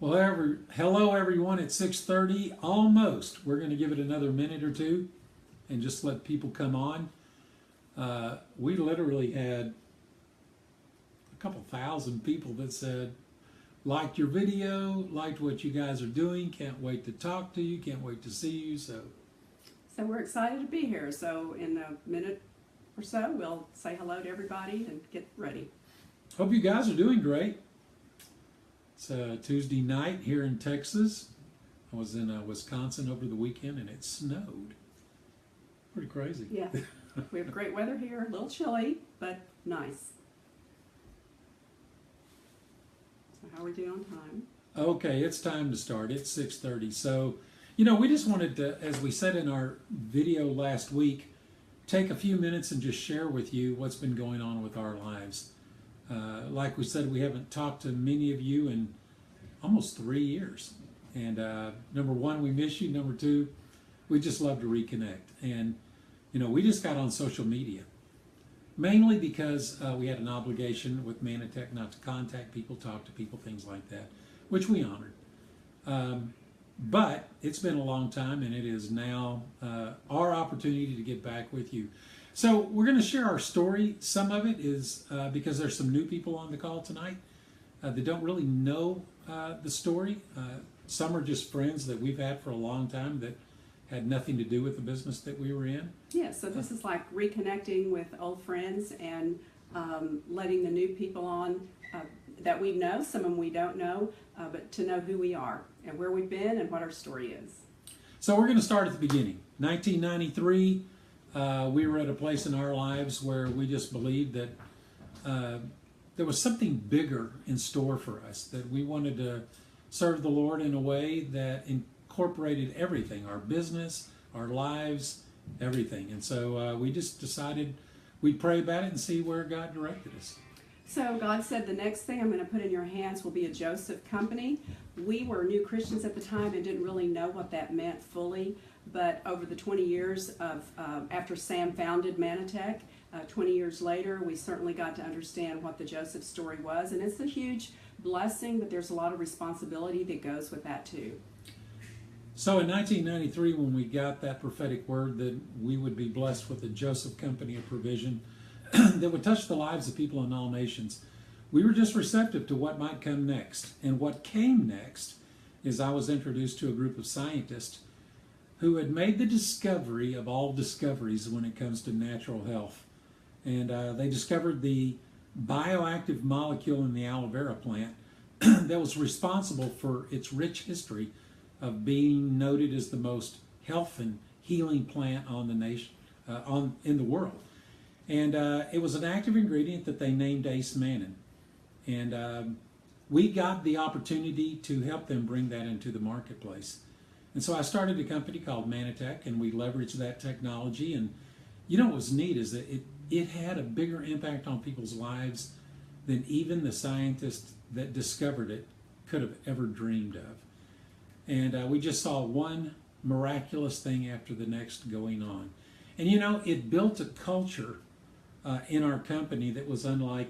Well, hello everyone at 6:30, almost. We're going to give it another minute or two and just let people come on. We literally had a couple thousand people that said, liked your video, liked what you guys are doing, can't wait to talk to you, can't wait to see you. So we're excited to be here. So in a minute or so, we'll say hello to everybody and get ready. hope you guys are doing great. It's Tuesday night here in Texas. I was in Wisconsin over the weekend and it snowed. Pretty crazy. Yeah, we have great weather here. A little chilly, but nice. So how are we doing on time? Okay, it's time to start. It's 6:30. So, we just wanted to, as we said in our video last week, take a few minutes and just share with you what's been going on with our lives. Like we said, we haven't talked to many of you in almost 3 years. And number one, we miss you. Number two, we just love to reconnect. And, we just got on social media, mainly because we had an obligation with Manatech not to contact people, talk to people, things like that, which we honored. But it's been a long time, and it is now our opportunity to get back with you. So we're going to share our story. Some of it is because there's some new people on the call tonight that don't really know the story. Some are just friends that we've had for a long time that had nothing to do with the business that we were in. Yeah, so this is like reconnecting with old friends and letting the new people on that we know, some of them we don't know, but to know who we are and where we've been and what our story is. So we're going to start at the beginning. 1993, we were at a place in our lives where we just believed that there was something bigger in store for us, that we wanted to serve the Lord in a way that incorporated everything, our business, our lives, everything. And so we just decided we'd pray about it and see where God directed us. So God said, the next thing I'm going to put in your hands will be a Joseph company. We were new Christians at the time and didn't really know what that meant fully. But over the 20 years of after Sam founded Manatech, 20 years later, we certainly got to understand what the Joseph story was. And it's a huge blessing, but there's a lot of responsibility that goes with that too. So in 1993, when we got that prophetic word that we would be blessed with a Joseph company of provision that would touch the lives of people in all nations, we were just receptive to what might come next. And what came next is I was introduced to a group of scientists who had made the discovery of all discoveries when it comes to natural health. And they discovered the bioactive molecule in the aloe vera plant that was responsible for its rich history of being noted as the most health and healing plant on the nation, in the world. And it was an active ingredient that they named Ace Mannin. And we got the opportunity to help them bring that into the marketplace. And so I started a company called Manatech, and we leveraged that technology. And what was neat is that it had a bigger impact on people's lives than even the scientists that discovered it could have ever dreamed of. And we just saw one miraculous thing after the next going on. And it built a culture in our company that was unlike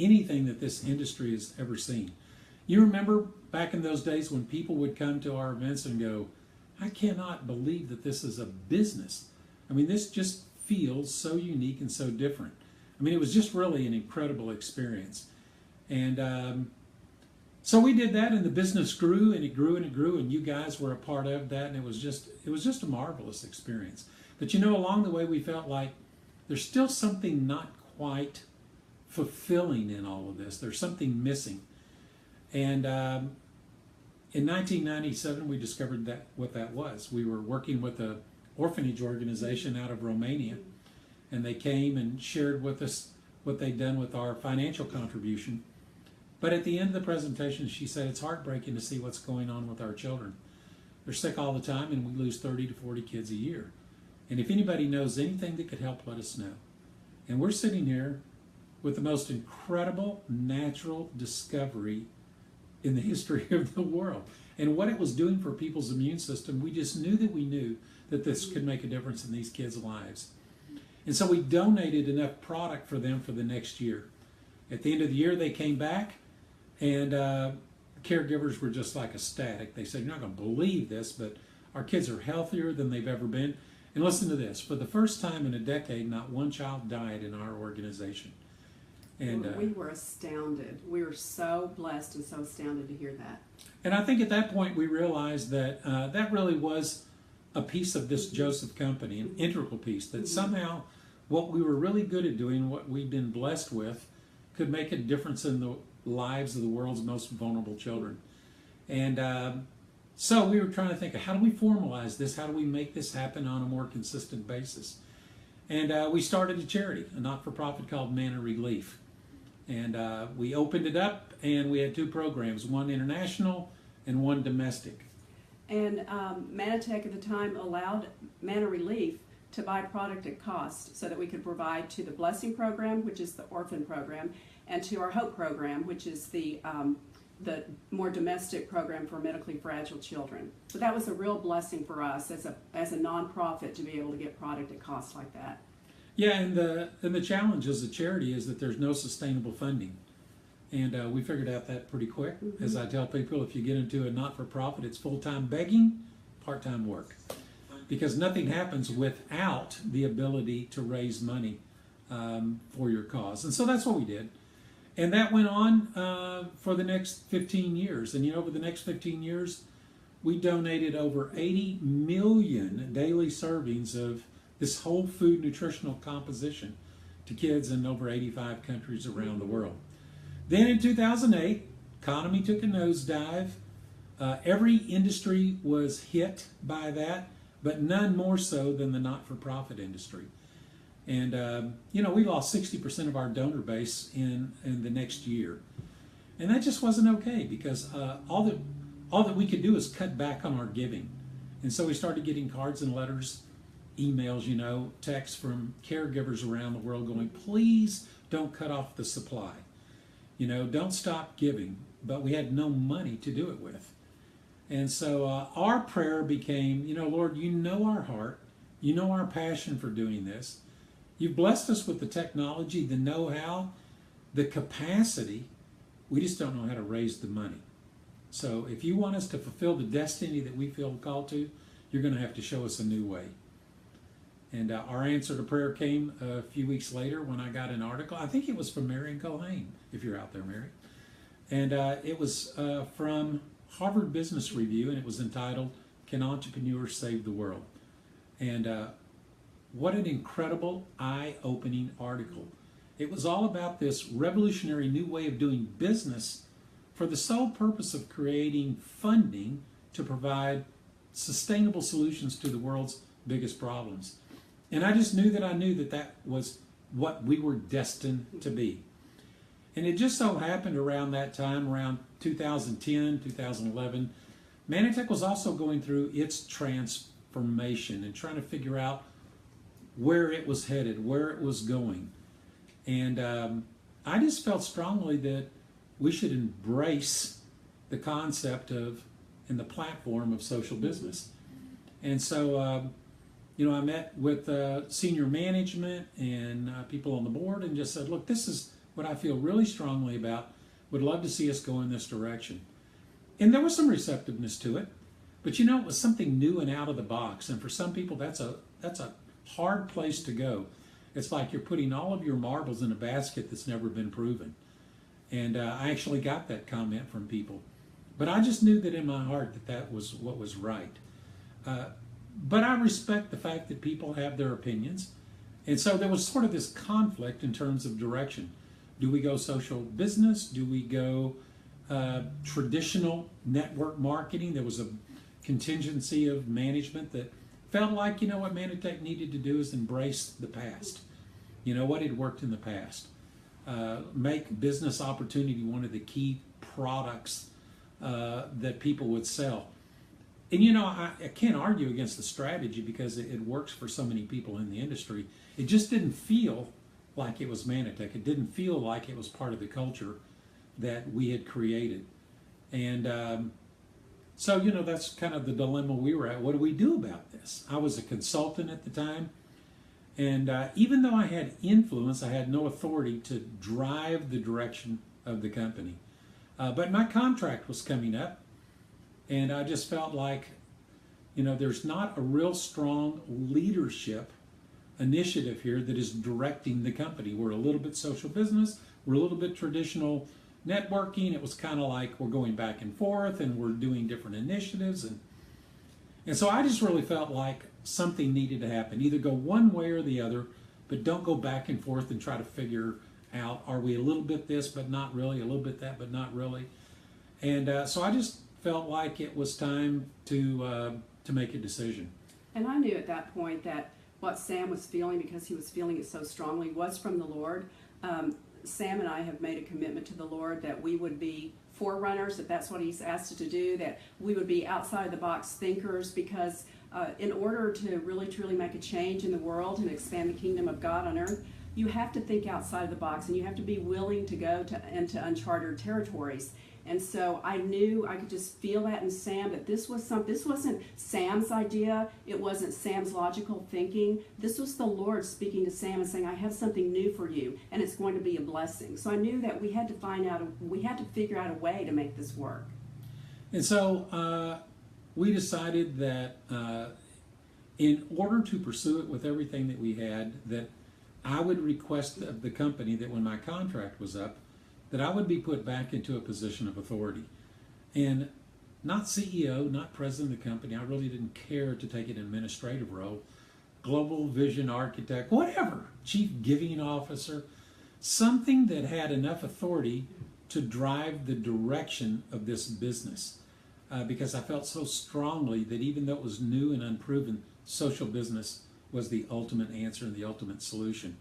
anything that this industry has ever seen. You remember back in those days when people would come to our events and go, I cannot believe that this is a business. I mean, this just feels so unique and so different. I mean, it was just really an incredible experience. And so we did that, and the business grew, and it grew, and it grew, and you guys were a part of that, and it was just a marvelous experience. But along the way, we felt like there's still something not quite fulfilling in all of this. There's something missing. And in 1997, we discovered what that was. We were working with an orphanage organization out of Romania, and they came and shared with us what they'd done with our financial contribution. But at the end of the presentation, she said, it's heartbreaking to see what's going on with our children. They're sick all the time, and we lose 30 to 40 kids a year. And if anybody knows anything that could help, let us know. And we're sitting here with the most incredible natural discovery in the history of the world. And what it was doing for people's immune system, we just knew that this could make a difference in these kids' lives. And so we donated enough product for them for the next year. At the end of the year, they came back, and The caregivers were just like ecstatic. They said, "You're not going to believe this, but our kids are healthier than they've ever been." And listen to this. For the first time in a decade, not one child died in our organization. And we were astounded. We were so blessed and so astounded to hear that. And I think at that point we realized that that really was a piece of this Joseph Company, an integral piece, that somehow what we were really good at doing, what we'd been blessed with, could make a difference in the lives of the world's most vulnerable children. And so we were trying to think of how do we formalize this? How do we make this happen on a more consistent basis? And we started a charity, a not-for-profit called Manna Relief. And we opened it up, and we had two programs, one international and one domestic. And Manatech at the time allowed Manna Relief to buy product at cost so that we could provide to the Blessing Program, which is the orphan program, and to our Hope Program, which is the more domestic program for medically fragile children. So that was a real blessing for us as a nonprofit to be able to get product at cost like that. Yeah, and the challenge as a charity is that there's no sustainable funding. And we figured out that pretty quick. As I tell people, if you get into a not-for-profit, it's full-time begging, part-time work. Because nothing happens without the ability to raise money for your cause. And so that's what we did. And that went on for the next 15 years. And over the next 15 years, we donated over 80 million daily servings of this whole food nutritional composition to kids in over 85 countries around the world. Then in 2008, economy took a nosedive. Every industry was hit by that, but none more so than the not-for-profit industry. And, we lost 60% of our donor base in the next year. And that just wasn't okay because all that we could do is cut back on our giving. And so we started getting cards and letters, emails, texts from caregivers around the world going, please don't cut off the supply. Don't stop giving. But we had no money to do it with. And so our prayer became, Lord, you know our heart. You know our passion for doing this. You've blessed us with the technology, the know-how, the capacity. We just don't know how to raise the money. So if you want us to fulfill the destiny that we feel called to, you're going to have to show us a new way. And our answer to prayer came a few weeks later when I got an article. I think it was from Mary Culhane, if you're out there, Mary. And it was from Harvard Business Review, and it was entitled, Can Entrepreneurs Save the World? And what an incredible, eye-opening article. It was all about this revolutionary new way of doing business for the sole purpose of creating funding to provide sustainable solutions to the world's biggest problems. And I just knew that that was what we were destined to be. And it just so happened around that time, around 2010, 2011, Manatech was also going through its transformation and trying to figure out where it was headed, where it was going. And I just felt strongly that we should embrace the concept of and the platform of social business. And so, I met with senior management and people on the board and just said, look, this is what I feel really strongly about. Would love to see us go in this direction. And there was some receptiveness to it, but it was something new and out of the box. And for some people, that's a hard place to go. It's like you're putting all of your marbles in a basket that's never been proven. And I actually got that comment from people. But I just knew that in my heart that was what was right. But I respect the fact that people have their opinions. And so there was sort of this conflict in terms of direction. Do we go social business? Do we go traditional network marketing? There was a contingency of management that felt like, what Manatech needed to do is embrace the past. What had worked in the past. Make business opportunity one of the key products that people would sell. And I can't argue against the strategy because it works for so many people in the industry. It just didn't feel like it was Manatech. It didn't feel like it was part of the culture that we had created. And so, that's kind of the dilemma we were at. What do we do about this? I was a consultant at the time. And even though I had influence, I had no authority to drive the direction of the company. But my contract was coming up, and I just felt like, there's not a real strong leadership initiative here that is directing the company. We're a little bit social business, we're a little bit traditional networking. It was kind of like we're going back and forth and we're doing different initiatives. And so I just really felt like something needed to happen. Either go one way or the other, but don't go back and forth and try to figure out, are we a little bit this but not really, a little bit that but not really. And so I just felt like it was time to make a decision. And I knew at that point that what Sam was feeling, because he was feeling it so strongly, was from the Lord. Sam and I have made a commitment to the Lord that we would be forerunners, if that's what He's asked us to do, that we would be outside the box thinkers, because in order to really truly make a change in the world and expand the kingdom of God on earth, you have to think outside the box and you have to be willing to go into uncharted territories. And so I knew, I could just feel that in Sam, that this wasn't Sam's idea, it wasn't Sam's logical thinking. This was the Lord speaking to Sam and saying, I have something new for you, and it's going to be a blessing. So I knew that we had to figure out a way to make this work. And so we decided that in order to pursue it with everything that we had, that I would request of the company that when my contract was up, that I would be put back into a position of authority. And not CEO, not president of the company. I really didn't care to take an administrative role. Global vision architect, whatever, chief giving officer, something that had enough authority to drive the direction of this business. Because I felt so strongly that even though it was new and unproven, social business was the ultimate answer and the ultimate solution.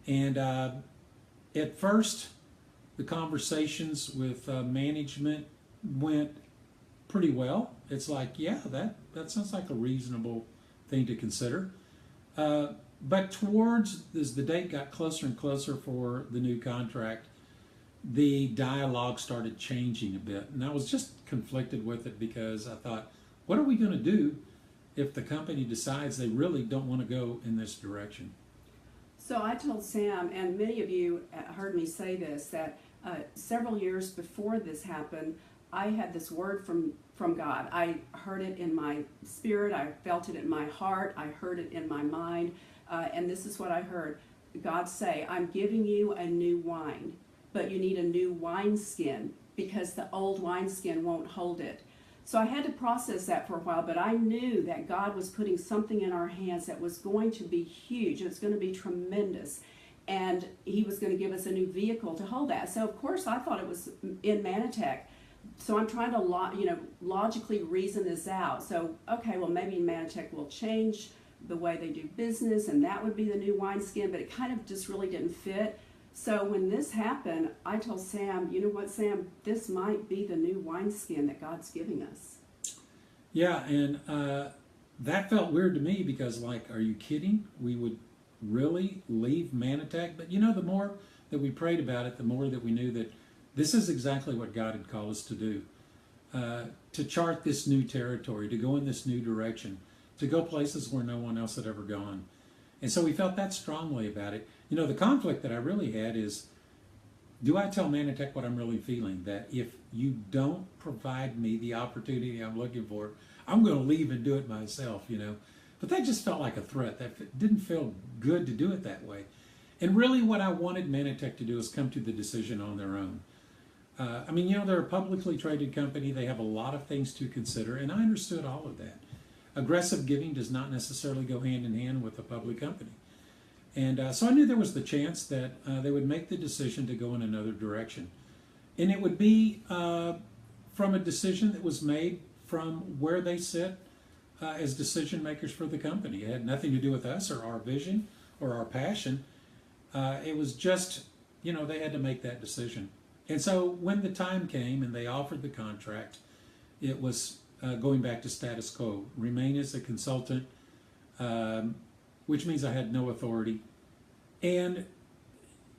And at first, the conversations with management went pretty well. It's like, yeah, that sounds like a reasonable thing to consider. But as the date got closer and closer for the new contract, the dialogue started changing a bit. And I was just conflicted with it because I thought, what are we going to do if the company decides they really don't want to go in this direction? So I told Sam, and many of you heard me say this, that several years before this happened, I had this word from God. I heard it in my spirit, I felt it in my heart, I heard it in my mind, and this is what I heard. God say, I'm giving you a new wine, but you need a new wineskin because the old wineskin won't hold it. So I had to process that for a while, but I knew that God was putting something in our hands that was going to be huge. It was going to be tremendous. And He was going to give us a new vehicle to hold that. So, of course, I thought it was in Manatech. So I'm trying to logically reason this out. So, okay, well, maybe Manatech will change the way they do business, and that would be the new wineskin, but it kind of just really didn't fit. So when this happened, I told Sam, you know what, Sam, this might be the new wineskin that God's giving us. Yeah, and that felt weird to me because, like, are you kidding? We would really leave Manatech? But, the more that we prayed about it, the more that we knew that this is exactly what God had called us to do. To chart this new territory, to go in this new direction, to go places where no one else had ever gone. And so we felt that strongly about it. The conflict that I really had is, do I tell Manatech what I'm really feeling? That if you don't provide me the opportunity I'm looking for, I'm going to leave and do it myself, But that just felt like a threat. That didn't feel good to do it that way. And really what I wanted Manatech to do is come to the decision on their own. They're a publicly traded company. They have a lot of things to consider, and I understood all of that. Aggressive giving does not necessarily go hand in hand with a public company. And so I knew there was the chance that they would make the decision to go in another direction. And it would be from a decision that was made from where they sit as decision makers for the company. It had nothing to do with us or our vision or our passion. It was just, they had to make that decision. And so when the time came and they offered the contract, it was going back to status quo, remain as a consultant, which means I had no authority. And,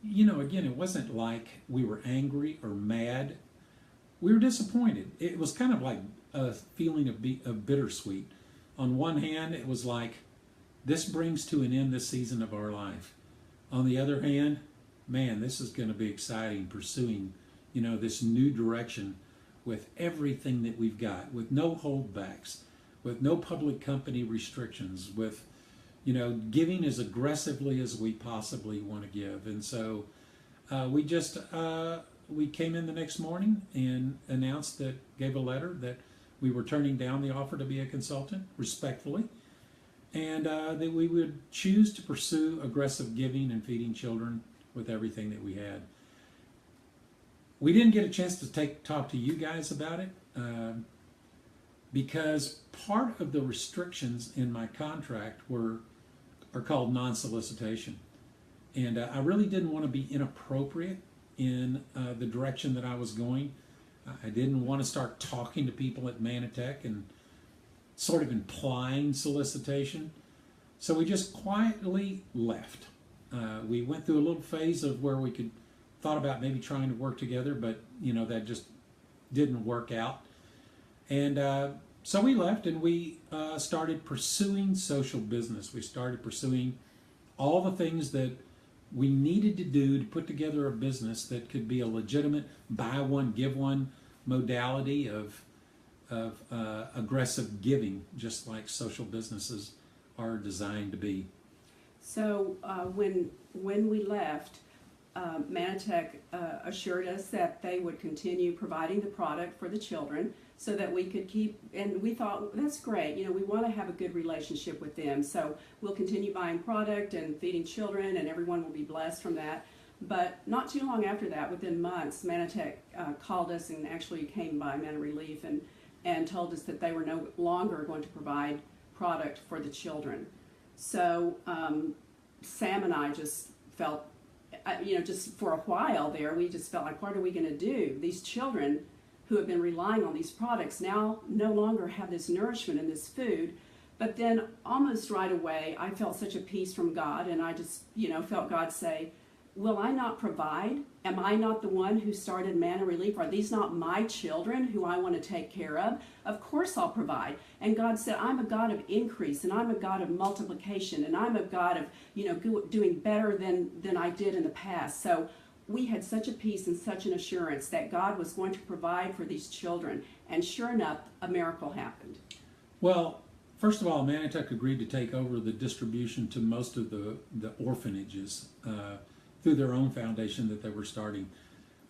again, it wasn't like we were angry or mad. We were disappointed. It was kind of like a feeling of bittersweet. On one hand, it was like, this brings to an end this season of our life. On the other hand, man, this is going to be exciting, pursuing this new direction with everything that we've got, with no holdbacks, with no public company restrictions, with, giving as aggressively as we possibly want to give. And so we came in the next morning and gave a letter that we were turning down the offer to be a consultant respectfully, and that we would choose to pursue aggressive giving and feeding children with everything that we had. We didn't get a chance to talk to you guys about it because part of the restrictions in my contract are called non-solicitation. And I really didn't want to be inappropriate in the direction that I was going. I didn't want to start talking to people at Manatech and sort of implying solicitation. So we just quietly left. We went through a little phase of where we thought about maybe trying to work together, but that just didn't work out. And so we left, and we started pursuing social business. We started pursuing all the things that we needed to do to put together a business that could be a legitimate buy one, give one modality of aggressive giving, just like social businesses are designed to be. So when we left, Manatech assured us that they would continue providing the product for the children so that we could keep, and we thought, that's great, we want to have a good relationship with them, so we'll continue buying product and feeding children, and everyone will be blessed from that. But not too long after that, within months, Manatech called us and actually came by Manna Relief and told us that they were no longer going to provide product for the children. So Sam and I just felt, just for a while there, we just felt like, what are we going to do? These children who have been relying on these products now no longer have this nourishment and this food. But then almost right away, I felt such a peace from God, and I just, felt God say, will I not provide? Am I not the one who started Manna Relief? Are these not my children who I want to take care of? Of course I'll provide. And God said, I'm a God of increase, and I'm a God of multiplication, and I'm a God of, doing better than I did in the past. So we had such a peace and such an assurance that God was going to provide for these children. And sure enough, a miracle happened. Well, first of all, Manatech agreed to take over the distribution to most of the orphanages through their own foundation that they were starting.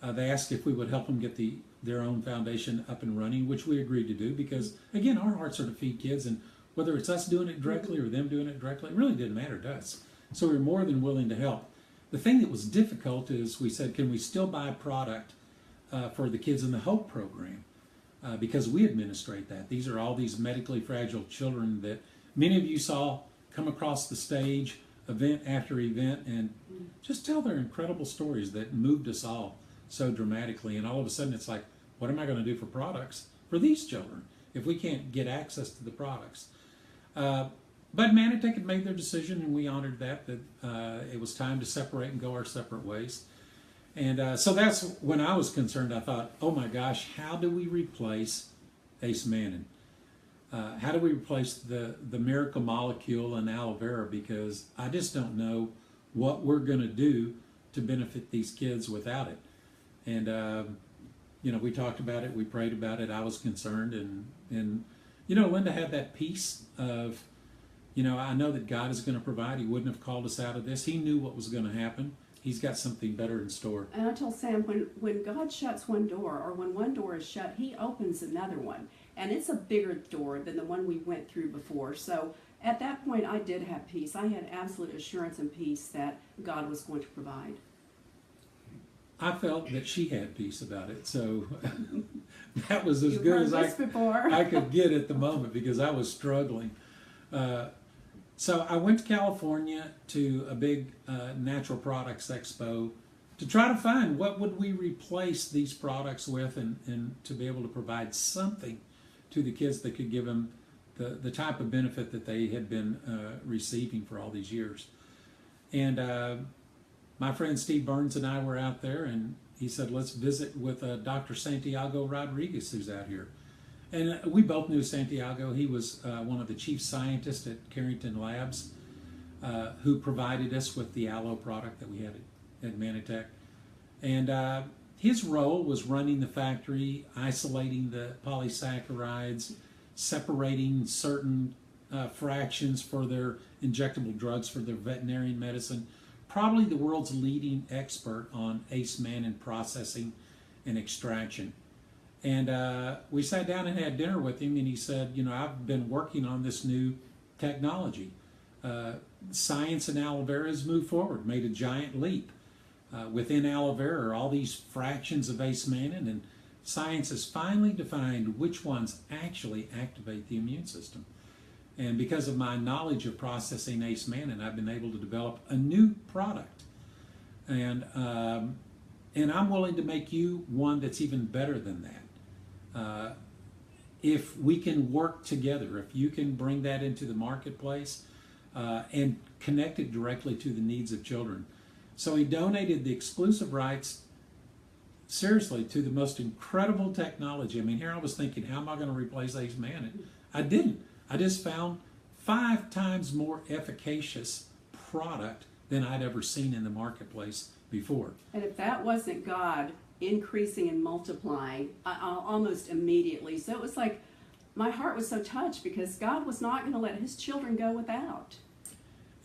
They asked if we would help them get their own foundation up and running, which we agreed to do because, again, our hearts are to feed kids, and whether it's us doing it directly or them doing it directly, it really didn't matter to us. So we were more than willing to help. The thing that was difficult is we said, can we still buy product for the kids in the HOPE program? Because we administrate that. These are all these medically fragile children that many of you saw come across the stage event after event and just tell their incredible stories that moved us all so dramatically. And all of a sudden it's like, what am I going to do for products for these children if we can't get access to the products? But Manatech had made their decision, and we honored that it was time to separate and go our separate ways. And so that's when I was concerned. I thought, oh my gosh, how do we replace Ace Mannan? How do we replace the miracle molecule and aloe vera? Because I just don't know what we're going to do to benefit these kids without it. And, we talked about it, we prayed about it, I was concerned. And Linda had that peace of, I know that God is going to provide. He wouldn't have called us out of this. He knew what was going to happen. He's got something better in store. And I told Sam, when God shuts one door, or when one door is shut, He opens another one. And it's a bigger door than the one we went through before. So at that point, I did have peace. I had absolute assurance and peace that God was going to provide. I felt that she had peace about it. So that was as good as I could get at the moment because I was struggling. So I went to California to a big natural products expo to try to find what would we replace these products with and to be able to provide something to the kids that could give them the type of benefit that they had been receiving for all these years. And my friend Steve Burns and I were out there, and he said, let's visit with Dr. Santiago Rodriguez, who's out here. And we both knew Santiago. He was one of the chief scientists at Carrington Labs who provided us with the aloe product that we had at Manatech. And his role was running the factory, isolating the polysaccharides, separating certain fractions for their injectable drugs for their veterinarian medicine. Probably the world's leading expert on ACE mannan processing and extraction. And we sat down and had dinner with him, and he said, you know, I've been working on this new technology. Science in aloe vera has moved forward, made a giant leap. Within aloe vera are all these fractions of ACE mannan, and science has finally defined which ones actually activate the immune system. And because of my knowledge of processing ACE mannan, I've been able to develop a new product. And I'm willing to make you one that's even better than that. If we can work together, if you can bring that into the marketplace and connect it directly to the needs of children. So he donated the exclusive rights, seriously, to the most incredible technology. I mean, here I was thinking, how am I going to replace ACE mannan? I didn't. I just found 5 times more efficacious product than I'd ever seen in the marketplace before. And if that wasn't God increasing and multiplying almost immediately, so it was like my heart was so touched because God was not going to let his children go without.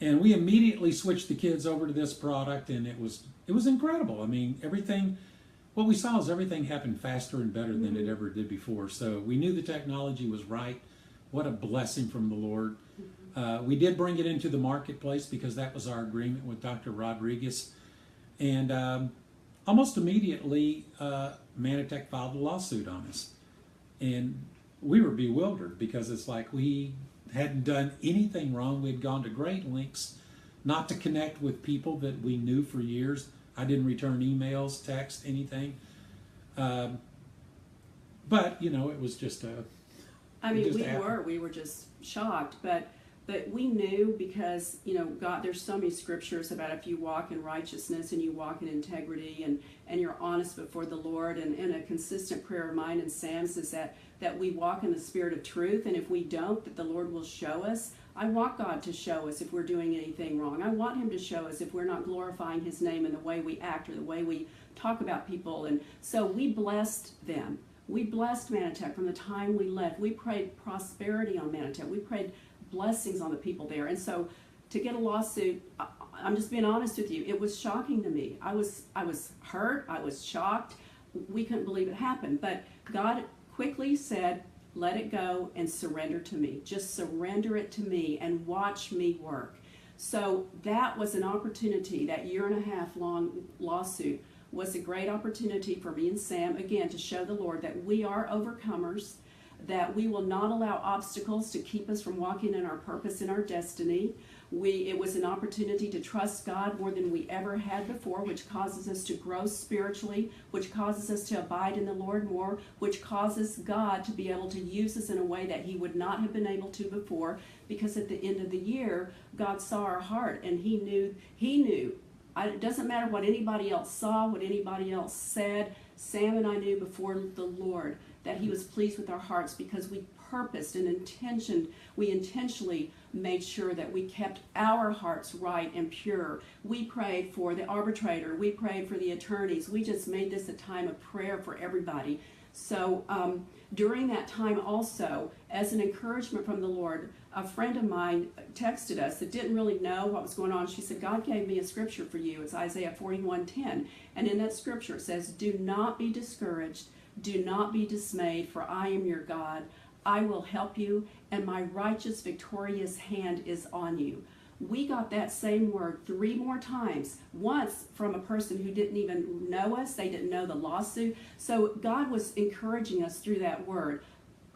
And we immediately switched the kids over to this product, and it was incredible. I mean, everything, what we saw is everything happened faster and better than it ever did before. So we knew the technology was right. What a blessing from the Lord. We did bring it into the marketplace because that was our agreement with Dr. Rodriguez. And almost immediately, Manatech filed a lawsuit on us. And we were bewildered because it's like we hadn't done anything wrong. We had gone to great lengths not to connect with people that we knew for years. I didn't return emails, text, anything. But, you know, it was just a... I mean, we were just shocked, but we knew because, you know, God, there's so many scriptures about if you walk in righteousness and you walk in integrity and you're honest before the Lord, and a consistent prayer of mine and Sam's is that we walk in the spirit of truth, and if we don't, that the Lord will show us. I want God to show us if we're doing anything wrong. I want him to show us if we're not glorifying his name in the way we act or the way we talk about people. And so we blessed them. We blessed Manatech from the time we left. We prayed prosperity on Manatech. We prayed blessings on the people there. And so to get a lawsuit, I'm just being honest with you, it was shocking to me. I was hurt. I was shocked. We couldn't believe it happened. But God quickly said, let it go and surrender to me. Just surrender it to me and watch me work. So that was an opportunity. That 1.5-year long lawsuit was a great opportunity for me and Sam, again, to show the Lord that we are overcomers, that we will not allow obstacles to keep us from walking in our purpose and our destiny. It was an opportunity to trust God more than we ever had before, which causes us to grow spiritually, which causes us to abide in the Lord more, which causes God to be able to use us in a way that he would not have been able to before, because at the end of the year, God saw our heart, and he knew. It doesn't matter what anybody else saw, what anybody else said. Sam and I knew before the Lord that he was pleased with our hearts because we purposed and we intentionally made sure that we kept our hearts right and pure. We prayed for the arbitrator. We prayed for the attorneys. We just made this a time of prayer for everybody. So during that time also, as an encouragement from the Lord, a friend of mine texted us that didn't really know what was going on. She said, God gave me a scripture for you. It's Isaiah 41:10. And in that scripture it says, do not be discouraged. Do not be dismayed, for I am your God. I will help you, and my righteous, victorious hand is on you. We got that same word 3 more times. Once from a person who didn't even know us. They didn't know the lawsuit. So God was encouraging us through that word.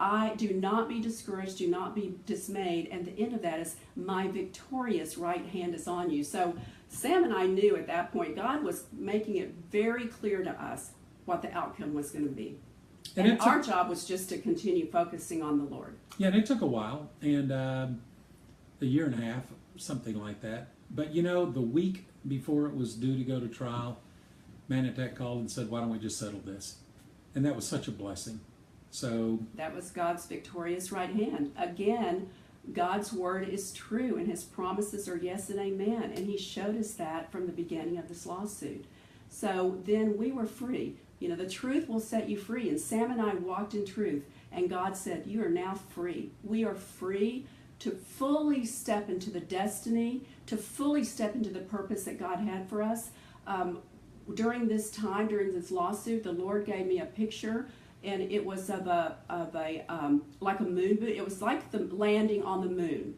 I do not be discouraged, do not be dismayed. And the end of that is, my victorious right hand is on you. So Sam and I knew at that point, God was making it very clear to us what the outcome was going to be. And our job was just to continue focusing on the Lord. Yeah, and it took a while, and 1.5 years, something like that. But you know, the week before it was due to go to trial, Manatech called and said, why don't we just settle this? And that was such a blessing. So that was God's victorious right hand. Again, God's word is true, and his promises are yes and amen. And he showed us that from the beginning of this lawsuit. So then we were free. You know, the truth will set you free. And Sam and I walked in truth, and God said, you are now free. We are free to fully step into the destiny, to fully step into the purpose that God had for us. During this time, during this lawsuit, the Lord gave me a picture, and it was of like a moon boot. It was like the landing on the moon.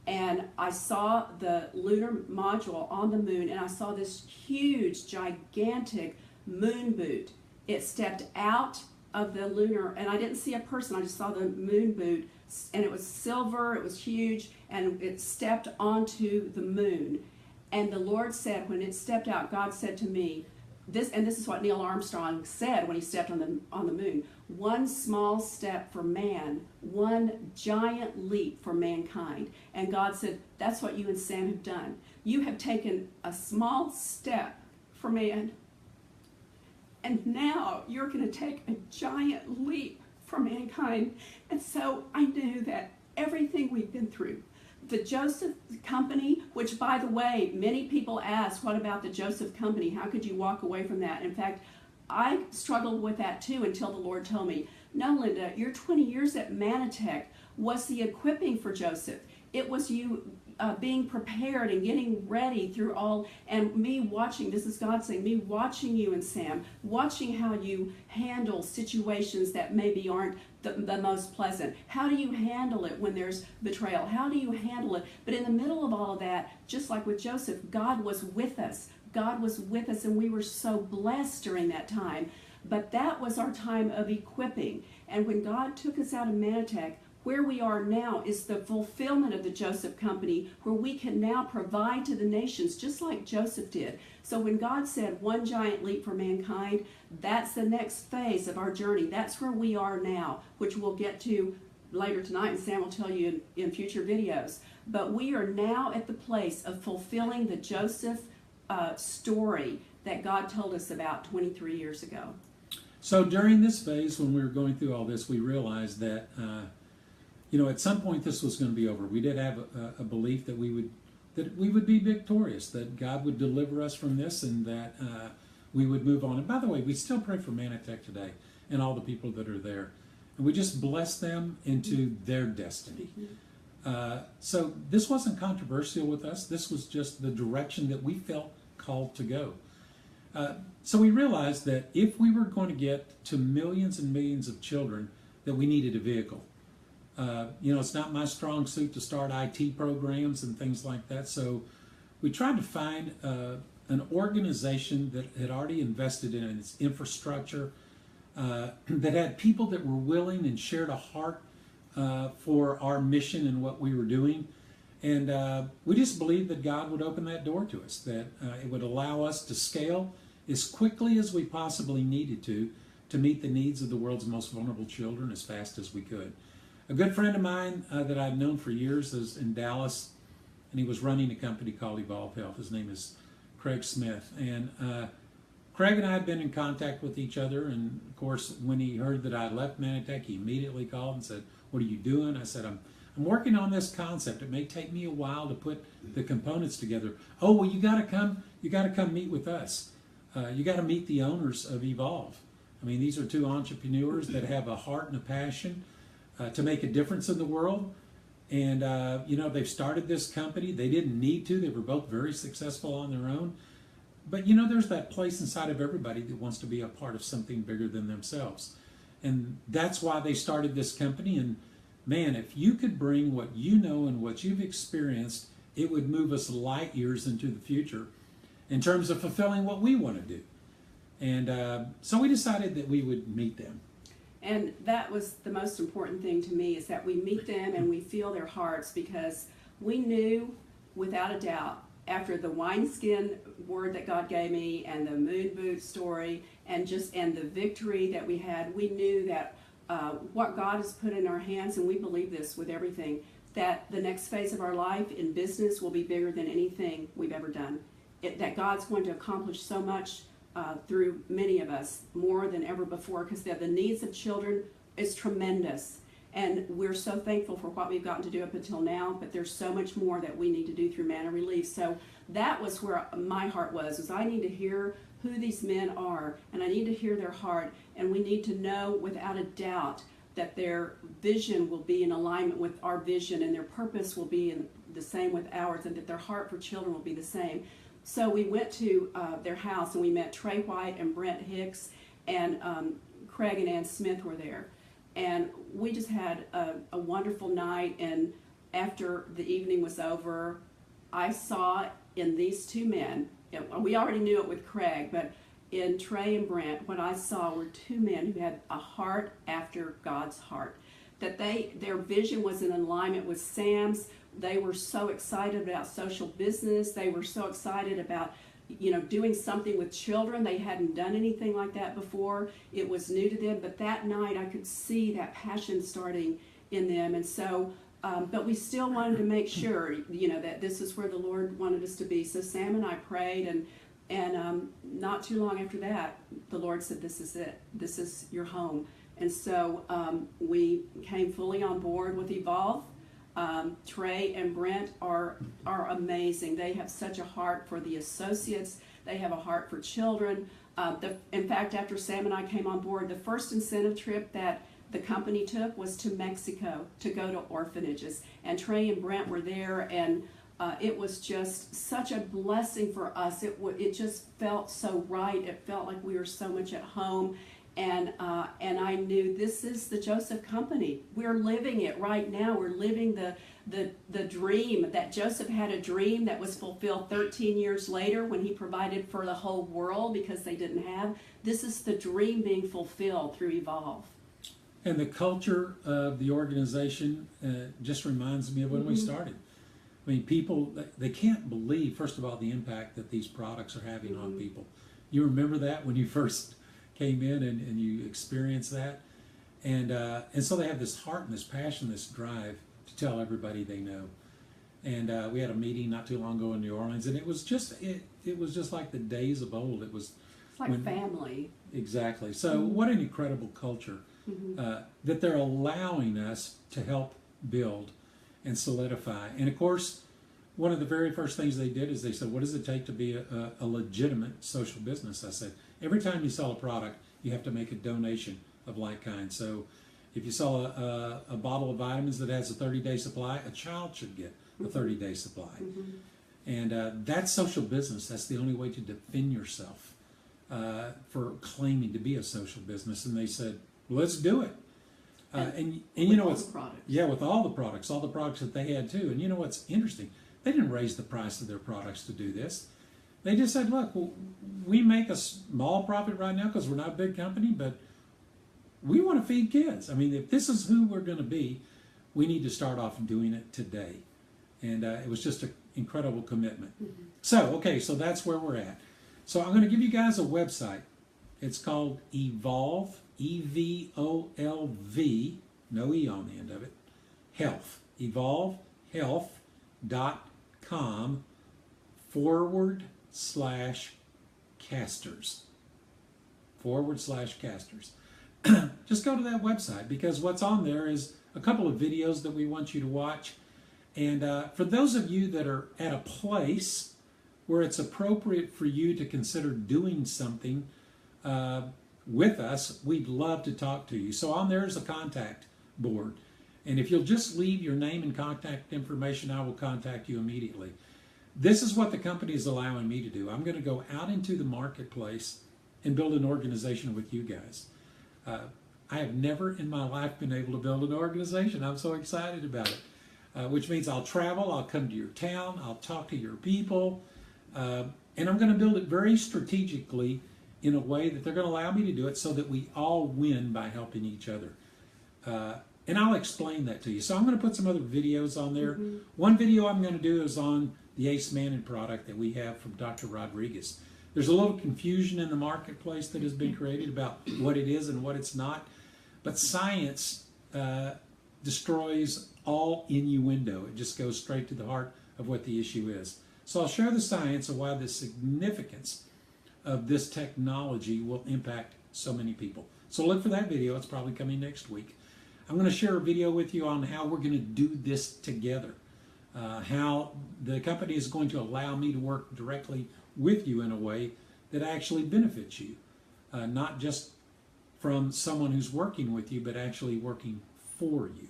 And I saw the lunar module on the moon, and I saw this huge, gigantic moon boot. It stepped out of the lunar, and I didn't see a person, I just saw the moon boot, and it was silver, it was huge, and it stepped onto the moon. And the Lord said, when it stepped out, God said to me, this is what Neil Armstrong said when he stepped on the moon, one small step for man, one giant leap for mankind. And God said, that's what you and Sam have done. You have taken a small step for man, and now you're going to take a giant leap for mankind. And so I knew that everything we've been through, the Joseph Company, which, by the way, many people ask, what about the Joseph Company? How could you walk away from that? In fact, I struggled with that too until the Lord told me, no, Linda, your 20 years at Manatech was the equipping for Joseph. It was you being prepared and getting ready through all, and me watching, this is God saying, me watching you and Sam, watching how you handle situations that maybe aren't the most pleasant. How do you handle it when there's betrayal? How do you handle it? But in the middle of all of that, just like with Joseph, God was with us. God was with us, and we were so blessed during that time. But that was our time of equipping. And when God took us out of Manatech, where we are now is the fulfillment of the Joseph Company, where we can now provide to the nations just like Joseph did. So when God said one giant leap for mankind, that's the next phase of our journey. That's where we are now, which we'll get to later tonight, and Sam will tell you in future videos. But we are now at the place of fulfilling the Joseph story that God told us about 23 years ago. So during this phase, when we were going through all this, we realized that you know, at some point this was going to be over. We did have a belief that we would be victorious, that God would deliver us from this, and that we would move on. And by the way, we still pray for Manatech today and all the people that are there, and we just bless them into their destiny. So this wasn't controversial with us. This was just the direction that we felt called to go. So we realized that if we were going to get to millions and millions of children, that we needed a vehicle. You know, it's not my strong suit to start IT programs and things like that. So we tried to find an organization that had already invested in its infrastructure, that had people that were willing and shared a heart for our mission and what we were doing. And we just believed that God would open that door to us, that it would allow us to scale as quickly as we possibly needed to meet the needs of the world's most vulnerable children as fast as we could. A good friend of mine that I've known for years is in Dallas, and he was running a company called Evolve Health. His name is Craig Smith. And Craig and I had been in contact with each other, and of course, when he heard that I left Manatech, he immediately called and said, "What are you doing?" I said, I'm working on this concept. It may take me a while to put the components together. "Oh, well, you got to come meet with us. You got to meet the owners of Evolve. I mean, these are two entrepreneurs that have a heart and a passion to make a difference in the world. And, you know, they've started this company. They didn't need to. They were both very successful on their own. But, you know, there's that place inside of everybody that wants to be a part of something bigger than themselves. And that's why they started this company. And, man, if you could bring what you know and what you've experienced, it would move us light years into the future in terms of fulfilling what we want to do. And so we decided that we would meet them. And that was the most important thing to me, is that we meet them and we feel their hearts, because we knew without a doubt, after the wineskin word that God gave me and the moon boot story and the victory that we had, we knew that what God has put in our hands, and we believe this with everything, that the next phase of our life in business will be bigger than anything we've ever done. That God's going to accomplish so much through many of us, more than ever before, because the needs of children is tremendous. And we're so thankful for what we've gotten to do up until now, but there's so much more that we need to do through Manna Relief. So that was where my heart was I need to hear who these men are, and I need to hear their heart, and we need to know without a doubt that their vision will be in alignment with our vision, and their purpose will be the same with ours, and that their heart for children will be the same. So we went to their house, and we met Trey White and Brent Hicks, and Craig and Ann Smith were there. And we just had a wonderful night, and after the evening was over, I saw in these two men, we already knew it with Craig, but in Trey and Brent, what I saw were two men who had a heart after God's heart. That their vision was in alignment with Sam's. They were so excited about social business. They were so excited about, doing something with children. They hadn't done anything like that before. It was new to them, but that night I could see that passion starting in them. And so, but we still wanted to make sure, that this is where the Lord wanted us to be. So Sam and I prayed, and not too long after that, the Lord said, this is it. This is your home. And so we came fully on board with Evolve. Trey and Brent are amazing. They have such a heart for the associates. They have a heart for children. In fact, after Sam and I came on board, the first incentive trip that the company took was to Mexico to go to orphanages. And Trey and Brent were there, and it was just such a blessing for us. It just felt so right. It felt like we were so much at home. And I knew this is the Joseph Company. We're living it right now. We're living the dream that Joseph had, a dream that was fulfilled 13 years later when he provided for the whole world because they didn't have. This is the dream being fulfilled through Evolve. And the culture of the organization just reminds me of when we started. I mean, people, they can't believe, first of all, the impact that these products are having on people. You remember that when you first came in and you experienced that? And so they have this heart and this passion, this drive to tell everybody they know. And we had a meeting not too long ago in New Orleans, and it was just like the days of old. It's like family. Exactly. So what an incredible culture that they're allowing us to help build and solidify. And of course, one of the very first things they did is they said, what does it take to be a legitimate social business? I said, every time you sell a product, you have to make a donation of like kind. So if you sell a bottle of vitamins that has a 30-day supply, a child should get a 30-day supply. And that's social business. That's the only way to defend yourself for claiming to be a social business. And they said, well, let's do it. And you know what's, yeah, with all the products that they had too. And you know what's interesting? They didn't raise the price of their products to do this. They just said, look, well, we make a small profit right now because we're not a big company, but we want to feed kids. I mean, if this is who we're going to be, we need to start off doing it today. And it was just an incredible commitment. So that's where we're at. So I'm going to give you guys a website. It's called Evolve, EVOLV, no E on the end of it, Health, evolvehealth.com/casters. /casters. Just go to that website, because what's on there is a couple of videos that we want you to watch. And for those of you that are at a place where it's appropriate for you to consider doing something with us, we'd love to talk to you. So on there is a contact board. And if you'll just leave your name and contact information, I will contact you immediately. This is what the company is allowing me to do. I'm going to go out into the marketplace and build an organization with you guys. I have never in my life been able to build an organization. I'm so excited about it. Which means I'll travel, I'll come to your town, I'll talk to your people, and I'm going to build it very strategically in a way that they're going to allow me to do it so that we all win by helping each other. And I'll explain that to you. So I'm going to put some other videos on there. One video I'm going to do is on the Ace Manning product that we have from Dr. Rodriguez. There's a little confusion in the marketplace that has been created about what it is and what it's not. But science destroys all innuendo. It just goes straight to the heart of what the issue is. So I'll share the science of why the significance of this technology will impact so many people. So look for that video. It's probably coming next week. I'm going to share a video with you on how we're going to do this together. How the company is going to allow me to work directly with you in a way that actually benefits you, not just from someone who's working with you, but actually working for you.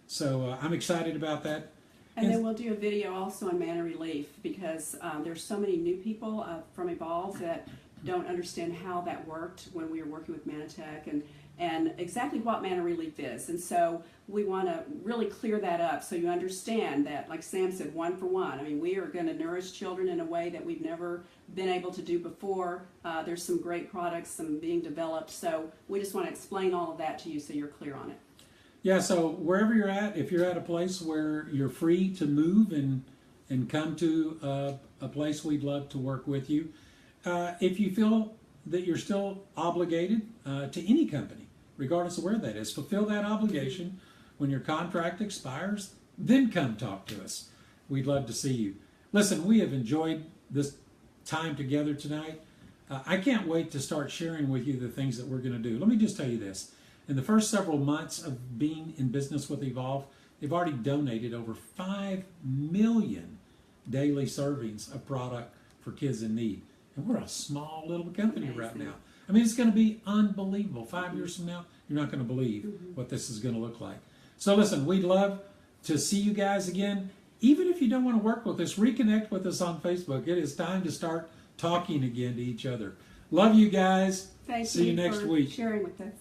So I'm excited about that. And then we'll do a video also on Mana Relief, because there's so many new people from Evolve that don't understand how that worked when we were working with Manatech, and exactly what Mana Relief is. And so we want to really clear that up so you understand that, like Sam said, one for one. I mean, we are going to nourish children in a way that we've never been able to do before. There's some great products, some being developed. So we just want to explain all of that to you so you're clear on it. Yeah, so wherever you're at, if you're at a place where you're free to move and come to a place, we'd love to work with you. If you feel that you're still obligated to any company, regardless of where that is, fulfill that obligation. When your contract expires, then come talk to us. We'd love to see you. Listen, we have enjoyed this time together tonight. I can't wait to start sharing with you the things that we're going to do. Let me just tell you this. In the first several months of being in business with Evolve, they've already donated over 5 million daily servings of product for kids in need. And we're a small little company right now. I mean, it's going to be unbelievable. 5 years from now, you're not going to believe what this is going to look like. So listen, we'd love to see you guys again. Even if you don't want to work with us, reconnect with us on Facebook. It is time to start talking again to each other. Love you guys. Thank see you you next for week. sharing with us.